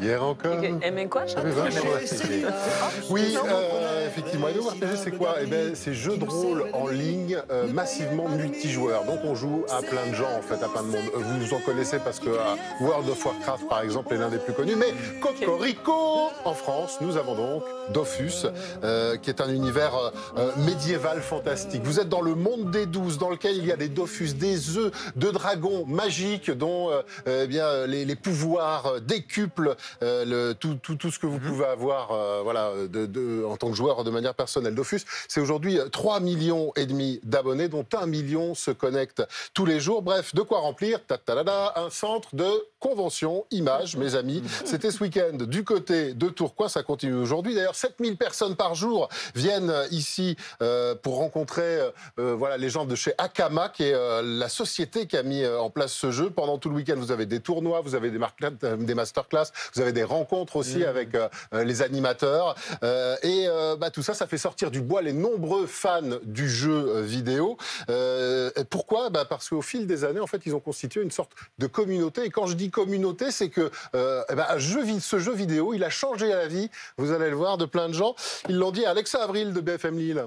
Hier encore. Aimer quoi? Oui, effectivement. Et nous, RPG, c'est quoi? Eh ben, c'est jeux de rôle en ligne massivement multijoueurs. Donc, on joue à plein de gens, en fait, à plein de monde. Vous en connaissez parce que World of Warcraft, par exemple, est l'un des plus connus. Mais Cocorico, en France, nous avons donc Dofus, qui est un univers médiéval fantastique. Vous êtes dans le monde des 12, dans lequel il y a des Dofus, des œufs de dragons magiques, dont eh bien, les pouvoirs décuplent tout ce que vous pouvez avoir voilà, en tant que joueur de manière personnelle. Dofus, c'est aujourd'hui 3,5 millions d'abonnés, dont 1 million se connectent tous les jours. Bref, de quoi remplir un centre de convention image, mes amis. C'était ce week-end du côté de Tourcoing, ça continue aujourd'hui. D'ailleurs, 7000 personnes par jour viennent ici pour rencontrer voilà, les gens de chez Akama, qui est la société qui a mis en place ce jeu. Pendant tout le week-end, vous avez des tournois, vous avez des masterclass, vous avez des rencontres aussi avec les animateurs. Tout ça, ça fait sortir du bois les nombreux fans du jeu vidéo. Pourquoi? Parce qu'au fil des années, en fait, ils ont constitué une sorte de communauté. Et quand je dis communauté, c'est que ce jeu vidéo, il a changé la vie, vous allez le voir, de plein de gens. Ils l'ont dit à Alexa Avril de BFM Lille.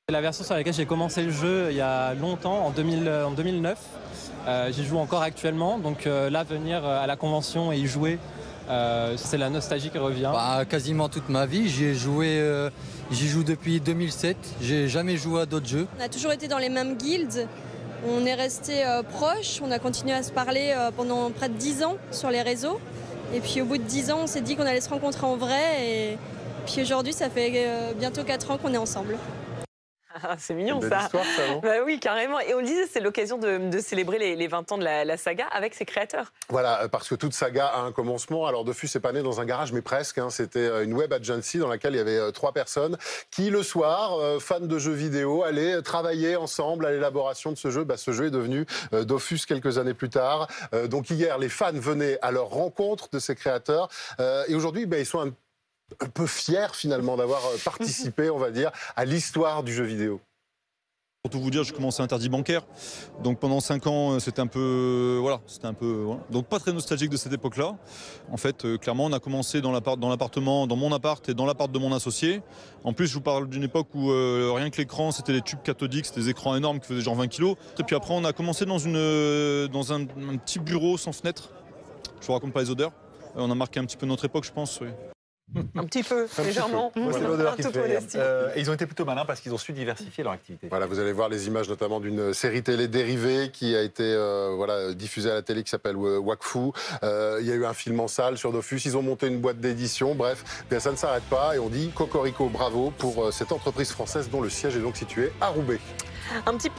C'est la version sur laquelle j'ai commencé le jeu il y a longtemps, en 2009. J'y joue encore actuellement, donc là, venir à la convention et y jouer, c'est la nostalgie qui revient. Quasiment toute ma vie, j'y joue depuis 2007, j'ai jamais joué à d'autres jeux. On a toujours été dans les mêmes guildes, on est restés proches, on a continué à se parler pendant près de 10 ans sur les réseaux. Et puis au bout de 10 ans, on s'est dit qu'on allait se rencontrer en vrai. Et puis aujourd'hui, ça fait bientôt 4 ans qu'on est ensemble. Ah, c'est mignon Belle ça. histoire, ça, non? Bah oui, carrément. Et on le disait, c'est l'occasion de célébrer les 20 ans de la saga avec ses créateurs. Voilà, parce que toute saga a un commencement. Alors Dofus n'est pas né dans un garage, mais presque. C'était une web agency dans laquelle il y avait 3 personnes qui, le soir, fans de jeux vidéo, allaient travailler ensemble à l'élaboration de ce jeu. Ce jeu est devenu Dofus quelques années plus tard. Donc hier, les fans venaient à leur rencontre de ces créateurs. Et aujourd'hui, ils sont un peu fiers finalement d'avoir participé, on va dire, à l'histoire du jeu vidéo. Pour tout vous dire, j'ai commencé interdit bancaire. Donc pendant 5 ans, c'était un peu... Voilà. Donc pas très nostalgique de cette époque-là. En fait, clairement, on a commencé dans l'appartement, dans mon appart et dans l'appart de mon associé. En plus, je vous parle d'une époque où rien que l'écran, c'était des tubes cathodiques, c'était des écrans énormes qui faisaient genre 20 kilos. Et puis après, on a commencé dans un petit bureau sans fenêtre. Je vous raconte pas les odeurs. On a marqué un petit peu notre époque, je pense. Oui. Un petit peu, légèrement. Moi, c'est l'odeur qui toute fait. modestie. Et ils ont été plutôt malins parce qu'ils ont su diversifier leur activité. Voilà, vous allez voir les images notamment d'une série télé dérivée qui a été diffusée à la télé qui s'appelle Wakfu. Il y a eu un film en salle sur Dofus. Ils ont monté une boîte d'édition. Bref, ça ne s'arrête pas et on dit Cocorico, bravo pour cette entreprise française dont le siège est donc situé à Roubaix. Un petit